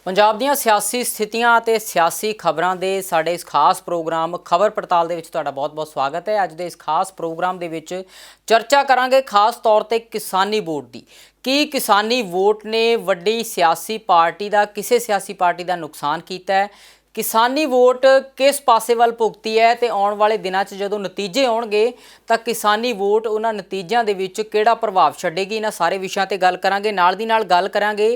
ਪੰਜਾਬ ਦੀਆਂ ਸਿਆਸੀ ਸਥਿਤੀਆਂ ਅਤੇ ਸਿਆਸੀ ਖਬਰਾਂ ਦੇ ਸਾਡੇ ਇਸ ਖਾਸ ਪ੍ਰੋਗਰਾਮ ਖਬਰ ਪੜਤਾਲ ਦੇ ਵਿੱਚ ਤੁਹਾਡਾ ਬਹੁਤ-ਬਹੁਤ ਸਵਾਗਤ ਹੈ। ਅੱਜ ਦੇ ਇਸ ਖਾਸ ਪ੍ਰੋਗਰਾਮ ਦੇ ਵਿੱਚ ਚਰਚਾ ਕਰਾਂਗੇ ਖਾਸ ਤੌਰ ਤੇ ਕਿਸਾਨੀ ਵੋਟ ਦੀ। ਕੀ ਕਿਸਾਨੀ ਵੋਟ ਨੇ ਵੱਡੀ ਸਿਆਸੀ ਪਾਰਟੀ ਦਾ ਕਿਸੇ ਸਿਆਸੀ ਪਾਰਟੀ ਦਾ ਨੁਕਸਾਨ ਕੀਤਾ ਹੈ? किसानी वोट किस पासे वाल भुगती है तो आने वाले दिनों जो नतीजे आउणगे तो किसानी वोट उन्हां नतीजों के विच किहड़ा प्रभाव छड्डेगी। इन्हां सारे विषयों ते गल करांगे। नाल दी नाल गल करांगे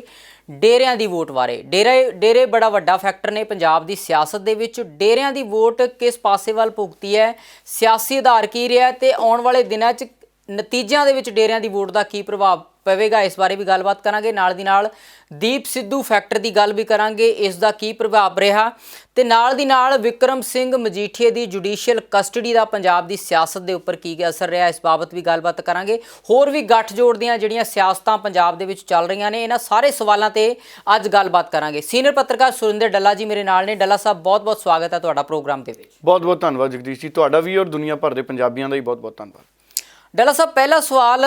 डेरियां दी वोट बारे। डेरे बड़ा वड्डा फैक्टर ने पंजाब दी सियासत दे विच। डेरियां दी वोट किस पासे वाल भुगती है, सियासी आधार की रहा ते आने वाले दिनों नतीजों के विच डेरियां दी वोट का की प्रभाव पवेगा, इस बारे भी गलबात करांगे। नाल दी नाल दीप सिद्धू फैक्टर की गल भी करांगे, इसका की प्रभाव रहा ते नाल दी नाल विक्रम सिंह मजीठीए की जुडिशियल कस्टडी का पंजाब की सियासत के उपर की असर रहा, इस बाबत भी गलबात करांगे। होर भी गठजोड़ दीआं जिहड़ियां सियासतां पंजाब दे विच चल रहीआं ने, इन्हां सारे सवालों ते अज गलबात करांगे। सीनियर पत्रकार सुरिंदर डल्ला जी मेरे नाल ने। डल्ला साहब बहुत बहुत स्वागत है तुहाडा प्रोग्राम दे विच। बहुत बहुत धन्यवाद जगदीश जी, तुहाडा भी और दुनिया भर के पंजाबियों का भी बहुत बहुत धन्यवाद। डल्ला साहब पहला सवाल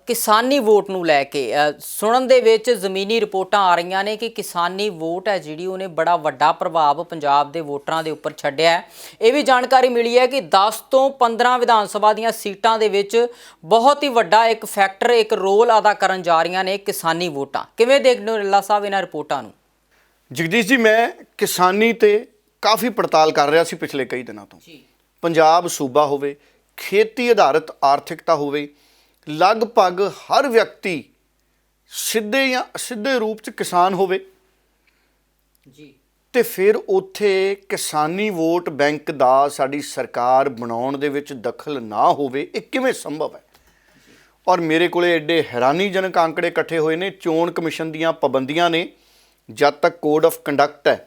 किसानी वोट नूं लैके सुनन दे विच ज़मीनी रिपोर्टां आ रही ने कि किसानी वोट है जिहड़ी उन्हें बड़ा वड्डा प्रभाव पंजाब दे वोटरां दे उपर छड्डिया है। ये भी जानकारी मिली है कि 10 तो 15 विधान सभा दीआं सीटां दे विच बहुत ही वड्डा एक फैक्टर एक रोल अदा करन जा रही ने किसानी वोटां। किवें देखदे हो डल्ला साहब इन्हां रिपोर्टां नूं? जगदीश जी, मैं किसानी ते काफ़ी पड़ताल कर रहा सी पिछले कई दिनों तो। पंजाब सूबा होवे, खेती आधारित आर्थिकता होवे, लगभग हर व्यक्ति सीधे या असिधे रूप च किसान होवे जी, ते फिर उत्थे किसानी वोट बैंक दा साडी सरकार बनाउण दे विच दखल ना होवे, ये किवें संभव है? और मेरे कोले एडे हैरानीजनक आंकड़े इकट्ठे होए ने। चोण कमिशन दीआं पाबंदियां ने जद तक कोड ऑफ कंडक्ट है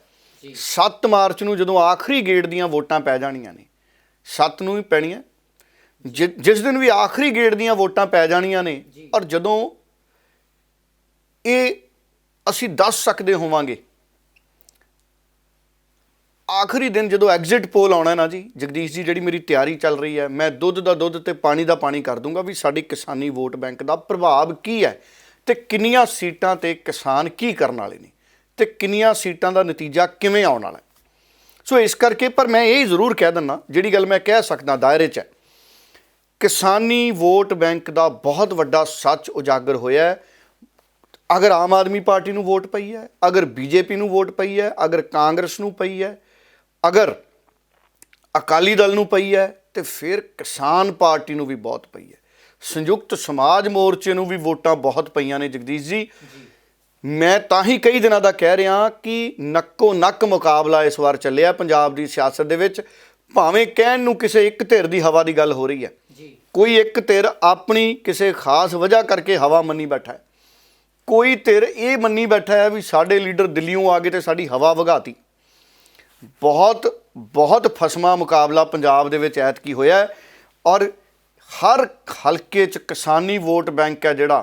7 मार्च नूं जदों आखिरी गेड़ दीआं वोटां पै जाणीआं ने, 7 नूं ही पैणीआं, जिस दिन भी आखिरी गेड़ दीआं वोटां पै जाणीआं ने और जदों ये असीं दस सकदे होवांगे आखिरी दिन जदों एग्जिट पोल आउणा ना जी जगदीश जी, जिहड़ी मेरी तैयारी चल रही है, मैं दुੱਧ दा दुੱਧ ते पानी दा पानी कर दूंगा भी साडी किसानी वोट बैंक दा प्रभाव की है ते किन्नियां सीटां ते किसान की करन वाले ने ते किन्नियां सीटां दा नतीजा किवें आउण वाला है। सो इस करके पर मैं ये जरूर कह दिंदा, जिहड़ी गल मैं कह सकदा दायरे च है, किसानी वोट बैंक का बहुत वड्डा सच उजागर होया है। अगर आम आदमी पार्टी नूं वोट पई है, अगर बीजेपी नूं वोट पई है, अगर कांग्रेस नूं पई है, अगर अकाली दल नूं पई है, तो फिर किसान पार्टी नूं भी बहुत पई है। संयुक्त समाज मोर्चे नूं भी वोटां बहुत पईयां ने जगदीश जी। मैं तां ही कई दिनों का कह रहा कि नक्को नक मुकाबला इस बार चलिया पंजाब की सियासत दे विच। भावें कहण नूं किसी एक धिर की हवा की गल हो रही है, कोई एक धिर अपनी किसी खास वजह करके हवा मनी बैठा है, कोई धिर ये मनी बैठा है भी साडे लीडर दिल्लियों आ गए तो साडी हवा वगाती। बहुत बहुत फसमा मुकाबला पंजाब दे विच ऐतकी होया है और हर हलके च किसानी वोट बैंक है जिहड़ा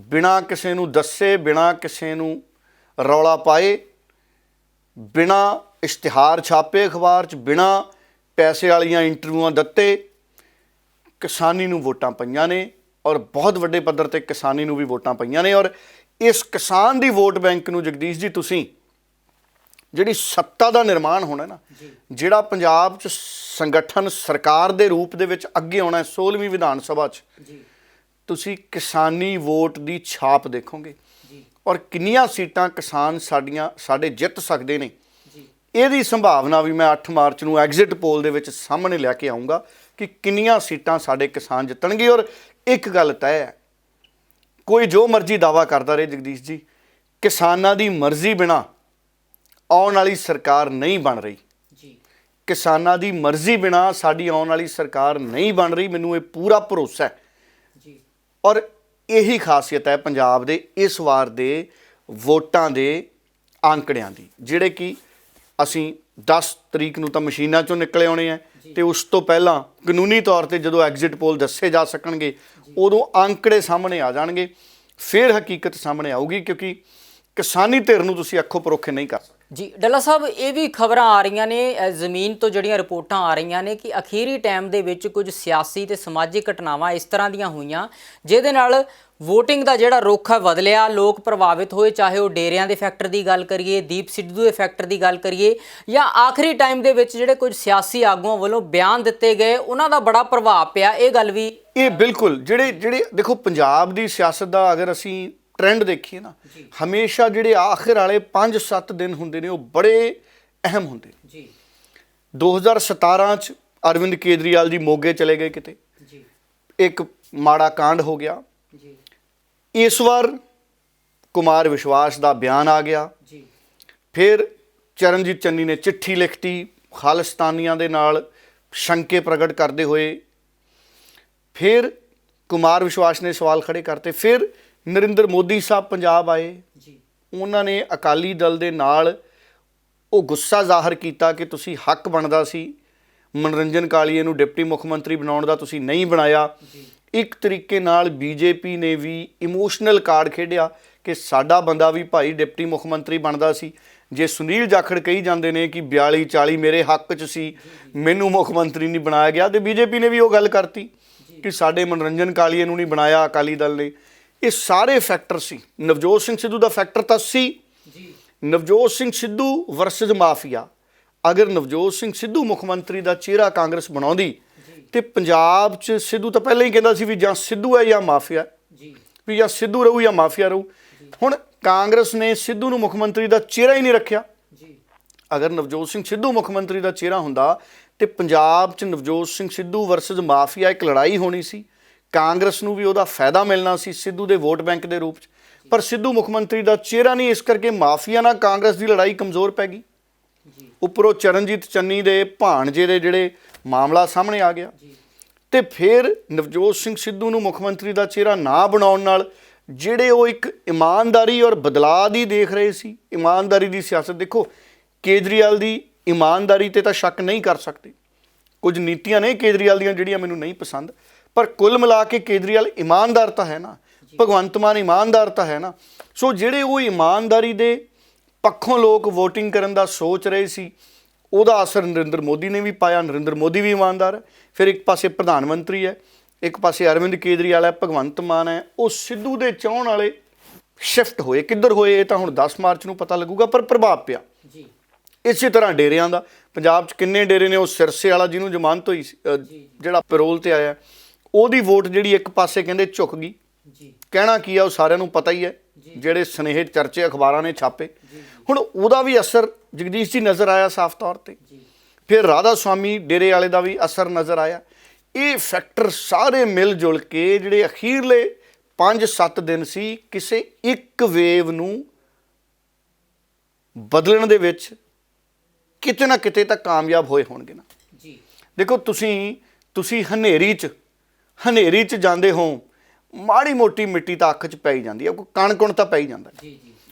बिना किसी नूं दस्से, बिना किसी नूं रौला पाए, बिना इश्तिहार छापे अखबार च, बिना पैसे वालियां इंटरव्यूआं दत्ते किसानी नूं वोटां पईयां ने और बहुत वड्डे पद्धर ते किसानी नूं भी वोटां पईयां ने। और इस किसान दी वोट बैंक नूं जगदीश जी तुसीं जिहड़ी सत्ता दा निर्माण होना ना, जिहड़ा पंजाब च संगठन सरकार दे रूप दे विच अगे आउणा 16वीं विधान सभा च, तुसीं किसानी वोट दी छाप देखोगे और किन्नियां सीटां किसान साडे जित सकदे ने। ਇਹਦੀ संभावना भी मैं 8 मार्च ਨੂੰ एग्जिट पोल ਦੇ ਵਿੱਚ सामने लैके आऊँगा कि किन्नियां सीटां साडे किसान जितणगे। और एक गल तय है, कोई जो मर्जी दावा करता रहे जगदीश जी, किसानां दी मर्जी बिना आउण वाली सरकार नहीं बन रही। किसानां दी मर्जी बिना साडी आउण वाली सरकार नहीं बन रही, मैनूं ये पूरा भरोसा है। और यही खासियत है पंजाब दे इस वार दे वोटां दे आंकड़ियां दी, जिहड़े कि ਅਸੀਂ 10 ਤਰੀਕ ਨੂੰ ਤਾਂ ਮਸ਼ੀਨਾਂ ਚੋਂ ਨਿਕਲੇ ਆਉਣੇ ਆ ਤੇ ਉਸ ਤੋਂ ਪਹਿਲਾਂ ਕਾਨੂੰਨੀ ਤੌਰ ਤੇ ਜਦੋਂ ਐਗਜ਼ਿਟ ਪੋਲ ਦੱਸੇ ਜਾ ਸਕਣਗੇ ਉਦੋਂ ਅੰਕੜੇ ਸਾਹਮਣੇ ਆ ਜਾਣਗੇ, ਫਿਰ ਹਕੀਕਤ ਸਾਹਮਣੇ ਆਊਗੀ, ਕਿਉਂਕਿ ਕਿਸਾਨੀ ਧਿਰ ਨੂੰ ਤੁਸੀਂ ਅੱਖੋਂ ਪਰੋਖੇ ਨਹੀਂ ਕਰ ਸਕਦੇ। जी डल्ला साहब ये भी खबर आ रही ने जमीन तो जड़ियाँ रिपोर्टां आ रही ने कि अखीरी टाइम दे विच कुछ सियासी ते समाजिक घटनावां इस तरह दीयां होईयां जिहदे नाल ਵੋਟਿੰਗ ਦਾ ਜਿਹੜਾ ਰੁੱਖ ਹੈ ਬਦਲਿਆ, ਲੋਕ ਪ੍ਰਭਾਵਿਤ ਹੋਏ, ਚਾਹੇ ਉਹ ਡੇਰਿਆਂ ਦੇ ਫੈਕਟਰ ਦੀ ਗੱਲ ਕਰੀਏ, ਦੀਪ ਸਿੱਧੂ ਦੇ ਫੈਕਟਰ ਦੀ ਗੱਲ ਕਰੀਏ, ਜਾਂ ਆਖਰੀ ਟਾਈਮ ਦੇ ਵਿੱਚ ਜਿਹੜੇ ਕੁਝ ਸਿਆਸੀ ਆਗੂਆਂ ਵੱਲੋਂ ਬਿਆਨ ਦਿੱਤੇ ਗਏ ਉਹਨਾਂ ਦਾ ਬੜਾ ਪ੍ਰਭਾਵ ਪਿਆ। ਇਹ ਗੱਲ ਵੀ ਇਹ ਬਿਲਕੁਲ ਜਿਹੜੇ ਦੇਖੋ ਪੰਜਾਬ ਦੀ ਸਿਆਸਤ ਦਾ ਅਗਰ ਅਸੀਂ ਟ੍ਰੈਂਡ ਦੇਖੀਏ ਨਾ, ਹਮੇਸ਼ਾ ਜਿਹੜੇ ਆਖਿਰ ਵਾਲੇ 5-7 ਦਿਨ ਹੁੰਦੇ ਨੇ ਉਹ ਬੜੇ ਅਹਿਮ ਹੁੰਦੇ ਨੇ ਜੀ। 2017 ਚ ਅਰਵਿੰਦ ਕੇਜਰੀਵਾਲ ਜੀ ਮੋਗੇ ਚਲੇ ਗਏ ਕਿਤੇ ਜੀ, ਇੱਕ ਮਾੜਾ ਕਾਂਡ ਹੋ ਗਿਆ ਜੀ, ਇਸ ਵਾਰ ਕੁਮਾਰ ਵਿਸ਼ਵਾਸ ਦਾ ਬਿਆਨ ਆ ਗਿਆ ਜੀ, ਫਿਰ ਚਰਨਜੀਤ ਚੰਨੀ ਨੇ ਚਿੱਠੀ ਲਿਖਤੀ ਖਾਲਿਸਤਾਨੀਆਂ ਦੇ ਨਾਲ ਸ਼ੰਕੇ ਪ੍ਰਗਟ ਕਰਦੇ ਹੋਏ, ਫਿਰ ਕੁਮਾਰ ਵਿਸ਼ਵਾਸ ਨੇ ਸਵਾਲ ਖੜੇ ਕਰਤੇ, ਫਿਰ ਨਰਿੰਦਰ ਮੋਦੀ ਸਾਹਿਬ ਪੰਜਾਬ ਆਏ ਜੀ, ਉਹਨਾਂ ਨੇ ਅਕਾਲੀ ਦਲ ਦੇ ਨਾਲ ਉਹ ਗੁੱਸਾ ਜ਼ਾਹਰ ਕੀਤਾ ਕਿ ਤੁਸੀਂ ਹੱਕ ਬਣਦਾ ਸੀ ਮਨੋਰੰਜਨ ਕਾਲੀਏ ਨੂੰ ਡਿਪਟੀ ਮੁੱਖ ਮੰਤਰੀ ਬਣਾਉਣ ਦਾ, ਤੁਸੀਂ ਨਹੀਂ ਬਣਾਇਆ। ਇੱਕ ਤਰੀਕੇ ਨਾਲ ਬੀਜੇਪੀ ਨੇ ਵੀ ਇਮੋਸ਼ਨਲ ਕਾਰਡ ਖੇਡਿਆ ਕਿ ਸਾਡਾ ਬੰਦਾ ਵੀ ਭਾਈ ਡਿਪਟੀ ਮੁੱਖ ਮੰਤਰੀ ਬਣਦਾ ਸੀ। ਜੇ ਸੁਨੀਲ ਜਾਖੜ ਕਹੀ ਜਾਂਦੇ ਨੇ ਕਿ 42-40 ਮੇਰੇ ਹੱਕ 'ਚ ਸੀ, ਮੈਨੂੰ ਮੁੱਖ ਮੰਤਰੀ ਨਹੀਂ ਬਣਾਇਆ ਗਿਆ, ਤੇ ਬੀਜੇਪੀ ਨੇ ਵੀ ਉਹ ਗੱਲ ਕਰਤੀ ਕਿ ਸਾਡੇ ਮਨੋਰੰਜਨ ਕਾਲੀਏ ਨੂੰ ਨਹੀਂ ਬਣਾਇਆ ਅਕਾਲੀ ਦਲ ਨੇ। ਇਹ ਸਾਰੇ ਫੈਕਟਰ ਸੀ। ਨਵਜੋਤ ਸਿੰਘ ਸਿੱਧੂ ਦਾ ਫੈਕਟਰ ਤਾਂ ਸੀ। Navjot Singh Sidhu versus mafia. ਅਗਰ ਨਵਜੋਤ ਸਿੰਘ ਸਿੱਧੂ ਮੁੱਖ ਮੰਤਰੀ ਦਾ ਚਿਹਰਾ ਕਾਂਗਰਸ ਬਣਾਉਂਦੀ ਤੇ ਪੰਜਾਬ 'ਚ ਸਿੱਧੂ ਤਾਂ ਪਹਿਲਾਂ ਹੀ ਕਹਿੰਦਾ ਸੀ ਵੀ ਜਾਂ ਸਿੱਧੂ ਹੈ ਜਾਂ ਮਾਫੀਆ, ਵੀ ਜਾਂ ਸਿੱਧੂ ਰਹੂ ਜਾਂ ਮਾਫੀਆ ਰਹੂ। ਹੁਣ ਕਾਂਗਰਸ ਨੇ ਸਿੱਧੂ ਨੂੰ ਮੁੱਖ ਮੰਤਰੀ ਦਾ ਚਿਹਰਾ ਹੀ ਨਹੀਂ ਰੱਖਿਆ। ਅਗਰ ਨਵਜੋਤ ਸਿੰਘ ਸਿੱਧੂ ਮੁੱਖ ਮੰਤਰੀ ਦਾ ਚਿਹਰਾ ਹੁੰਦਾ ਤੇ ਪੰਜਾਬ 'ਚ ਨਵਜੋਤ ਸਿੰਘ ਸਿੱਧੂ ਵਰਸਸ ਮਾਫੀਆ ਇੱਕ ਲੜਾਈ ਹੋਣੀ ਸੀ। ਕਾਂਗਰਸ ਨੂੰ ਵੀ ਉਹਦਾ ਫਾਇਦਾ ਮਿਲਣਾ ਸੀ ਸਿੱਧੂ ਦੇ ਵੋਟ ਬੈਂਕ ਦੇ ਰੂਪ 'ਚ, ਪਰ ਸਿੱਧੂ ਮੁੱਖ ਮੰਤਰੀ ਦਾ ਚਿਹਰਾ ਨਹੀਂ, ਇਸ ਕਰਕੇ ਮਾਫੀਆ ਨਾਲ ਕਾਂਗਰਸ ਦੀ ਲੜਾਈ ਕਮਜ਼ੋਰ ਪੈ ਗਈ। ਉੱਪਰੋਂ ਚਰਨਜੀਤ ਚੰਨੀ ਦੇ ਭਾਣਜੇ ਦੇ ਜਿਹੜੇ ਮਾਮਲਾ ਸਾਹਮਣੇ ਆ ਗਿਆ, ਤੇ ਫਿਰ ਨਵਜੋਤ ਸਿੰਘ ਸਿੱਧੂ ਨੂੰ ਮੁੱਖ ਮੰਤਰੀ ਦਾ ਚਿਹਰਾ ਨਾ ਬਣਾਉਣ ਨਾਲ ਜਿਹੜੇ ਉਹ ਇੱਕ ਇਮਾਨਦਾਰੀ ਔਰ ਬਦਲਾਅ ਦੀ ਦੇਖ ਰਹੇ ਸੀ, ਇਮਾਨਦਾਰੀ ਦੀ ਸਿਆਸਤ ਦੇਖੋ, ਕੇਜਰੀਵਾਲ ਦੀ ਇਮਾਨਦਾਰੀ ਤੇ ਤਾਂ ਸ਼ੱਕ ਨਹੀਂ ਕਰ ਸਕਦੇ। ਕੁਝ ਨੀਤੀਆਂ ਨੇ ਕੇਜਰੀਵਾਲ ਦੀਆਂ ਜਿਹੜੀਆਂ ਮੈਨੂੰ ਨਹੀਂ ਪਸੰਦ, ਪਰ ਕੁੱਲ ਮਿਲਾ ਕੇ ਕੇਜਰੀਵਾਲ ਇਮਾਨਦਾਰ ਤਾਂ ਹੈ ਨਾ, ਭਗਵੰਤ ਮਾਨ ਇਮਾਨਦਾਰ ਤਾਂ ਹੈ ਨਾ। ਸੋ ਜਿਹੜੇ ਉਹ ਇਮਾਨਦਾਰੀ ਦੇ ਪੱਖੋਂ ਲੋਕ VOTING ਕਰਨ ਦਾ ਸੋਚ ਰਹੇ ਸੀ, ਉਹਦਾ ਅਸਰ ਨਰਿੰਦਰ ਮੋਦੀ ਨੇ ਵੀ ਪਾਇਆ। ਨਰਿੰਦਰ ਮੋਦੀ ਵੀ ਇਮਾਨਦਾਰ ਹੈ। ਫਿਰ ਇੱਕ ਪਾਸੇ ਪ੍ਰਧਾਨ ਮੰਤਰੀ ਹੈ, ਇੱਕ ਪਾਸੇ ਅਰਵਿੰਦ ਕੇਜਰੀਵਾਲ ਹੈ, ਭਗਵੰਤ ਮਾਨ ਹੈ। ਉਹ ਸਿੱਧੂ ਦੇ ਚਾਹੁਣ ਵਾਲੇ ਸ਼ਿਫਟ ਹੋਏ। ਕਿੱਧਰ ਹੋਏ ਇਹ ਤਾਂ ਹੁਣ 10 ਮਾਰਚ ਨੂੰ ਪਤਾ ਲੱਗੂਗਾ, ਪਰ ਪ੍ਰਭਾਵ ਪਿਆ। ਇਸੇ ਤਰ੍ਹਾਂ ਡੇਰਿਆਂ ਦਾ ਪੰਜਾਬ 'ਚ ਕਿੰਨੇ ਡੇਰੇ ਨੇ। ਉਹ ਸਿਰਸੇ ਵਾਲਾ ਜਿਹਨੂੰ ਜ਼ਮਾਨਤ ਹੋਈ ਸੀ, ਜਿਹੜਾ ਪੈਰੋਲ ਤੇ ਆਇਆ, ਉਹਦੀ ਵੋਟ ਜਿਹੜੀ ਇੱਕ ਪਾਸੇ ਕਹਿੰਦੇ ਝੁਕ ਗਈ। ਕਹਿਣਾ ਕੀ ਆ ਉਹ ਸਾਰਿਆਂ ਨੂੰ ਪਤਾ ਹੀ ਹੈ, ਜਿਹੜੇ ਸੁਨੇਹੇ ਚਰਚੇ ਅਖਬਾਰਾਂ ਨੇ ਛਾਪੇ। ਹੁਣ ਉਹਦਾ ਵੀ ਅਸਰ ਜਗਦੀਸ਼ ਜੀ ਨਜ਼ਰ ਆਇਆ ਸਾਫ਼ ਤੌਰ ਤੇ। ਫਿਰ ਰਾਧਾ ਸਵਾਮੀ ਡੇਰੇ ਵਾਲੇ ਦਾ ਵੀ ਅਸਰ ਨਜ਼ਰ ਆਇਆ। ਇਹ ਫੈਕਟਰ ਸਾਰੇ ਮਿਲ ਜੁਲ ਕੇ ਜਿਹੜੇ ਅਖੀਰਲੇ 5-7 ਦਿਨ ਸੀ, ਕਿਸੇ ਇੱਕ ਵੇਵ ਨੂੰ ਬਦਲਣ ਦੇ ਵਿੱਚ ਕਿਤੇ ਨਾ ਕਿਤੇ ਤਾਂ ਕਾਮਯਾਬ ਹੋਏ ਹੋਣਗੇ ਨਾ। ਦੇਖੋ ਤੁਸੀਂ ਹਨੇਰੀ 'ਚ ਜਾਂਦੇ ਹੋ, ਮਾੜੀ ਮੋਟੀ ਮਿੱਟੀ ਤਾਂ ਅੱਖ 'ਚ ਪੈ ਹੀ ਜਾਂਦੀ ਹੈ, ਕੋਈ ਕਣ ਤਾਂ ਪੈ ਹੀ ਜਾਂਦਾ।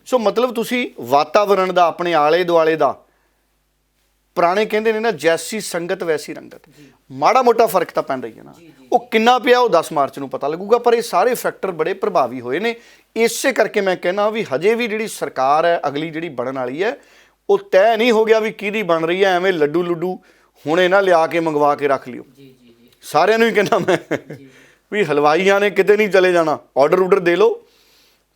ਸੋ ਮਤਲਬ ਤੁਸੀਂ ਵਾਤਾਵਰਣ ਦਾ, ਆਪਣੇ ਆਲੇ ਦੁਆਲੇ ਦਾ, ਪੁਰਾਣੇ ਕਹਿੰਦੇ ਨੇ ਨਾ ਜੈਸੀ ਸੰਗਤ ਵੈਸੀ ਰੰਗਤ, ਮਾੜਾ ਮੋਟਾ ਫਰਕ ਤਾਂ ਪੈਂਦਾ ਹੀ ਹੈ ਨਾ। ਉਹ ਕਿੰਨਾ ਪਿਆ ਉਹ 10 ਮਾਰਚ ਨੂੰ ਪਤਾ ਲੱਗੂਗਾ, ਪਰ ਇਹ ਸਾਰੇ ਫੈਕਟਰ ਬੜੇ ਪ੍ਰਭਾਵੀ ਹੋਏ ਨੇ। ਇਸੇ ਕਰਕੇ ਮੈਂ ਕਹਿੰਦਾ ਵੀ ਹਜੇ ਵੀ ਜਿਹੜੀ ਸਰਕਾਰ ਹੈ ਅਗਲੀ ਜਿਹੜੀ ਬਣਨ ਵਾਲੀ ਹੈ, ਉਹ ਤੈਅ ਨਹੀਂ ਹੋ ਗਿਆ ਵੀ ਕਿਹਦੀ ਬਣ ਰਹੀ ਹੈ। ਐਵੇਂ ਲੱਡੂ ਹੁਣੇ ਨਾ ਲਿਆ ਕੇ ਮੰਗਵਾ ਕੇ ਰੱਖ ਲਿਓ। ਸਾਰਿਆਂ ਨੂੰ ਹੀ ਕਹਿੰਦਾ ਮੈਂ ਵੀ ਹਲਵਾਈਆਂ ਨੇ ਕਿਤੇ ਨਹੀਂ ਚਲੇ ਜਾਣਾ, ਆਰਡਰ ਦੇ ਲਓ,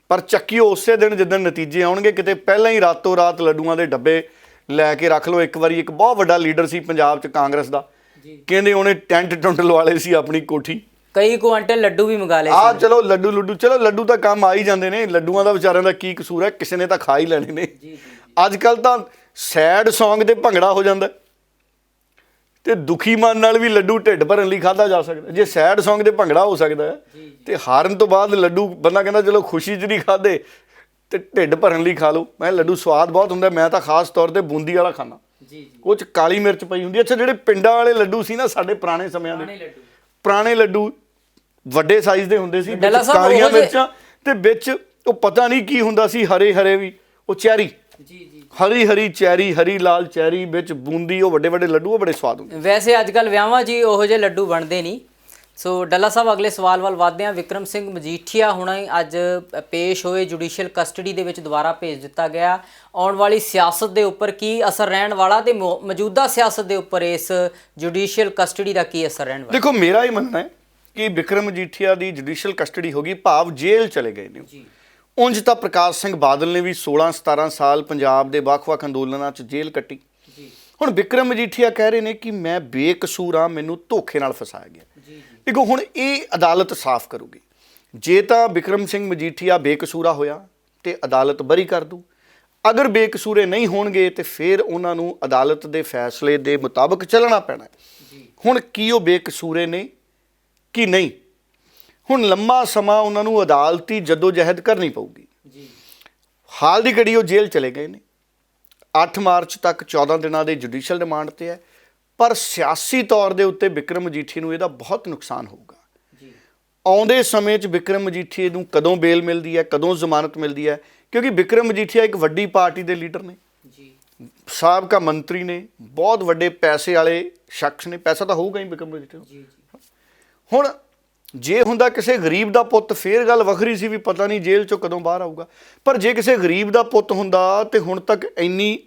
ਪਰ ਚੱਕੀ ਉਸੇ ਦਿਨ ਜਿੱਦਣ ਨਤੀਜੇ ਆਉਣਗੇ। ਕਿਤੇ ਪਹਿਲਾਂ ਹੀ ਰਾਤੋਂ ਰਾਤ ਲੱਡੂਆਂ ਦੇ ਡੱਬੇ ਲੈ ਕੇ ਰੱਖ ਲਓ। ਇੱਕ ਵਾਰੀ ਇੱਕ ਬਹੁਤ ਵੱਡਾ ਲੀਡਰ ਸੀ ਪੰਜਾਬ 'ਚ ਕਾਂਗਰਸ ਦਾ, ਕਹਿੰਦੇ ਉਹਨੇ ਟੈਂਟ ਲਵਾ ਲਏ ਸੀ ਆਪਣੀ ਕੋਠੀ, ਕਈ ਕੁਆਂਟਲ ਲੱਡੂ ਵੀ ਮੰਗਾ ਲਏ ਸੀ। ਚਲੋ ਲੱਡੂ ਤਾਂ ਕੰਮ ਆ ਹੀ ਜਾਂਦੇ ਨੇ, ਲੱਡੂਆਂ ਦਾ ਵਿਚਾਰਿਆਂ ਦਾ ਕੀ ਕਸੂਰ ਹੈ, ਕਿਸੇ ਨੇ ਤਾਂ ਖਾ ਹੀ ਲੈਣੇ ਨੇ। ਅੱਜ ਕੱਲ੍ਹ ਤਾਂ ਸੈਡ ਸੌਂਗ ਤੇ ਭੰਗੜਾ ਹੋ ਜਾਂਦਾ, ਤੇ ਦੁਖੀ ਮਨ ਨਾਲ ਵੀ ਲੱਡੂ ਢਿੱਡ ਭਰਨ ਲਈ ਖਾਧਾ ਜਾ ਸਕਦਾ। ਜੇ ਸੈਡ ਸੌਂਗ ਤੇ ਭੰਗੜਾ ਹੋ ਸਕਦਾ ਤੇ ਹਾਰਨ ਤੋਂ ਬਾਅਦ ਲੱਡੂ ਬੰਦਾ ਕਹਿੰਦਾ ਚਲੋ ਖੁਸ਼ੀ 'ਚ ਨਹੀਂ ਖਾਧੇ ਤੇ ਢਿੱਡ ਭਰਨ ਲਈ ਖਾ ਲਓ। ਮੈਂ ਲੱਡੂ ਸਵਾਦ ਬਹੁਤ ਹੁੰਦਾ, ਮੈਂ ਤਾਂ ਖਾਸ ਤੌਰ ਤੇ ਬੂੰਦੀ ਵਾਲਾ ਖਾਂਦਾ, ਉਹ 'ਚ ਕਾਲੀ ਮਿਰਚ ਪਈ ਹੁੰਦੀ। ਅੱਛਾ, ਜਿਹੜੇ ਪਿੰਡਾਂ ਵਾਲੇ ਲੱਡੂ ਸੀ ਨਾ ਸਾਡੇ ਪੁਰਾਣੇ ਸਮਿਆਂ ਦੇ, ਪੁਰਾਣੇ ਲੱਡੂ ਵੱਡੇ ਸਾਈਜ਼ ਦੇ ਹੁੰਦੇ ਸੀ, ਕਾਲੀਆਂ ਮਿਰਚਾਂ ਤੇ ਵਿੱਚ ਉਹ ਪਤਾ ਨਹੀਂ ਕੀ ਹੁੰਦਾ ਸੀ, ਹਰੇ ਵੀ, ਉਹ ਚੈਰੀ, ਹਰੀ ਚੈਰੀ, ਹਰੀ ਲਾਲ ਚੈਰੀ, ਵਿੱਚ ਬੂੰਦੀ, ਉਹ ਵੱਡੇ ਲੱਡੂ, ਉਹ ਬੜੇ ਸਵਾਦ ਹੁੰਦੇ। ਵੈਸੇ ਅੱਜ ਕੱਲ੍ਹ ਵਿਆਹਾਂ 'ਚ ਉਹੋ ਜਿਹੇ ਲੱਡੂ ਬਣਦੇ ਨਹੀਂ। ਸੋ ਡੱਲਾ ਸਾਹਿਬ, ਅਗਲੇ ਸਵਾਲ ਵੱਲ ਵਧਦੇ ਹਾਂ। ਵਿਕਰਮ ਸਿੰਘ ਮਜੀਠੀਆ ਹੁਣ ਅੱਜ ਪੇਸ਼ ਹੋਏ, ਜੁਡੀਸ਼ੀਅਲ ਕਸਟਡੀ ਦੇ ਵਿੱਚ ਦੁਬਾਰਾ ਭੇਜ ਦਿੱਤਾ ਗਿਆ। ਆਉਣ ਵਾਲੀ ਸਿਆਸਤ ਦੇ ਉੱਪਰ ਕੀ ਅਸਰ ਰਹਿਣ ਵਾਲਾ, ਤੇ ਮੌਜੂਦਾ ਸਿਆਸਤ ਦੇ ਉੱਪਰ ਇਸ ਜੁਡੀਸ਼ੀਅਲ ਕਸਟਡੀ ਦਾ ਕੀ ਅਸਰ ਰਹਿਣ ਵਾਲਾ? ਦੇਖੋ, ਮੇਰਾ ਇਹ ਮੰਨਣਾ ਹੈ ਕਿ ਬਿਕਰਮ ਮਜੀਠੀਆ ਦੀ ਜੁਡੀਸ਼ੀਅਲ ਕਸਟਡੀ ਹੋ ਗਈ, ਭਾਵ ਜੇਲ੍ਹ ਚਲੇ ਗਏ ਨੇ। ਉਂਝ ਤਾਂ ਪ੍ਰਕਾਸ਼ ਸਿੰਘ ਬਾਦਲ ਨੇ ਵੀ 16-17 ਸਾਲ ਪੰਜਾਬ ਦੇ ਵੱਖ-ਵੱਖ ਅੰਦੋਲਨਾਂ 'ਚ ਜੇਲ੍ਹ ਕੱਟੀ। ਹੁਣ ਬਿਕਰਮ ਮਜੀਠੀਆ ਕਹਿ ਰਹੇ ਨੇ ਕਿ ਮੈਂ ਬੇਕਸੂਰ ਹਾਂ, ਮੈਨੂੰ ਧੋਖੇ ਨਾਲ ਫਸਾਇਆ ਗਿਆ। ਦੇਖੋ ਹੁਣ ਇਹ ਅਦਾਲਤ ਸਾਫ਼ ਕਰੂਗੀ। ਜੇ ਤਾਂ ਬਿਕਰਮ ਸਿੰਘ ਮਜੀਠੀਆ ਬੇਕਸੂਰਾ ਹੋਇਆ ਤੇ ਅਦਾਲਤ ਬਰੀ ਕਰ ਦੂ, ਅਗਰ ਬੇਕਸੂਰੇ ਨਹੀਂ ਹੋਣਗੇ ਤੇ ਫਿਰ ਉਹਨਾਂ ਨੂੰ ਅਦਾਲਤ ਦੇ ਫੈਸਲੇ ਦੇ ਮੁਤਾਬਕ ਚੱਲਣਾ ਪੈਣਾ। ਹੁਣ ਕੀ ਉਹ ਬੇਕਸੂਰੇ ਨੇ ਕਿ ਨਹੀਂ, ਹੁਣ ਲੰਮਾ ਸਮਾਂ ਉਹਨਾਂ ਨੂੰ ਅਦਾਲਤੀ ਜਦੋਜਹਿਦ ਕਰਨੀ ਪਊਗੀ। ਹਾਲ ਦੀ ਘੜੀ ਉਹ ਜੇਲ੍ਹ ਚਲੇ ਗਏ ਨੇ। 8 ਮਾਰਚ ਤੱਕ 14 ਦਿਨਾਂ ਦੇ ਜੁਡੀਸ਼ੀਅਲ ਰਿਮਾਂਡ ਤੇ ਹੈ, ਪਰ ਸਿਆਸੀ ਤੌਰ ਦੇ ਉੱਤੇ ਬਿਕਰਮ ਮਜੀਠੀਆ ਨੂੰ ਇਹਦਾ ਬਹੁਤ ਨੁਕਸਾਨ ਹੋਊਗਾ। ਆਉਂਦੇ ਸਮੇਂ 'ਚ ਬਿਕਰਮ ਮਜੀਠੀਆ ਨੂੰ ਕਦੋਂ ਬੇਲ ਮਿਲਦੀ ਹੈ, ਕਦੋਂ ਜ਼ਮਾਨਤ ਮਿਲਦੀ ਹੈ, ਕਿਉਂਕਿ ਬਿਕਰਮ ਮਜੀਠੀਆ ਇੱਕ ਵੱਡੀ ਪਾਰਟੀ ਦੇ ਲੀਡਰ ਨੇ, ਸਾਬਕਾ ਮੰਤਰੀ ਨੇ, ਬਹੁਤ ਵੱਡੇ ਪੈਸੇ ਵਾਲੇ ਸ਼ਖਸ ਨੇ। ਪੈਸਾ ਤਾਂ ਹੋਊਗਾ ਹੀ ਬਿਕਰਮ ਮਜੀਠੀਆ ਨੂੰ। ਹੁਣ ਜੇ ਹੁੰਦਾ ਕਿਸੇ ਗਰੀਬ ਦਾ ਪੁੱਤ ਫੇਰ ਗੱਲ ਵੱਖਰੀ ਸੀ ਵੀ ਪਤਾ ਨਹੀਂ ਜੇਲ੍ਹ 'ਚੋਂ ਕਦੋਂ ਬਾਹਰ ਆਊਗਾ, ਪਰ ਜੇ ਕਿਸੇ ਗਰੀਬ ਦਾ ਪੁੱਤ ਹੁੰਦਾ ਤੇ ਹੁਣ ਤੱਕ ਇੰਨੀ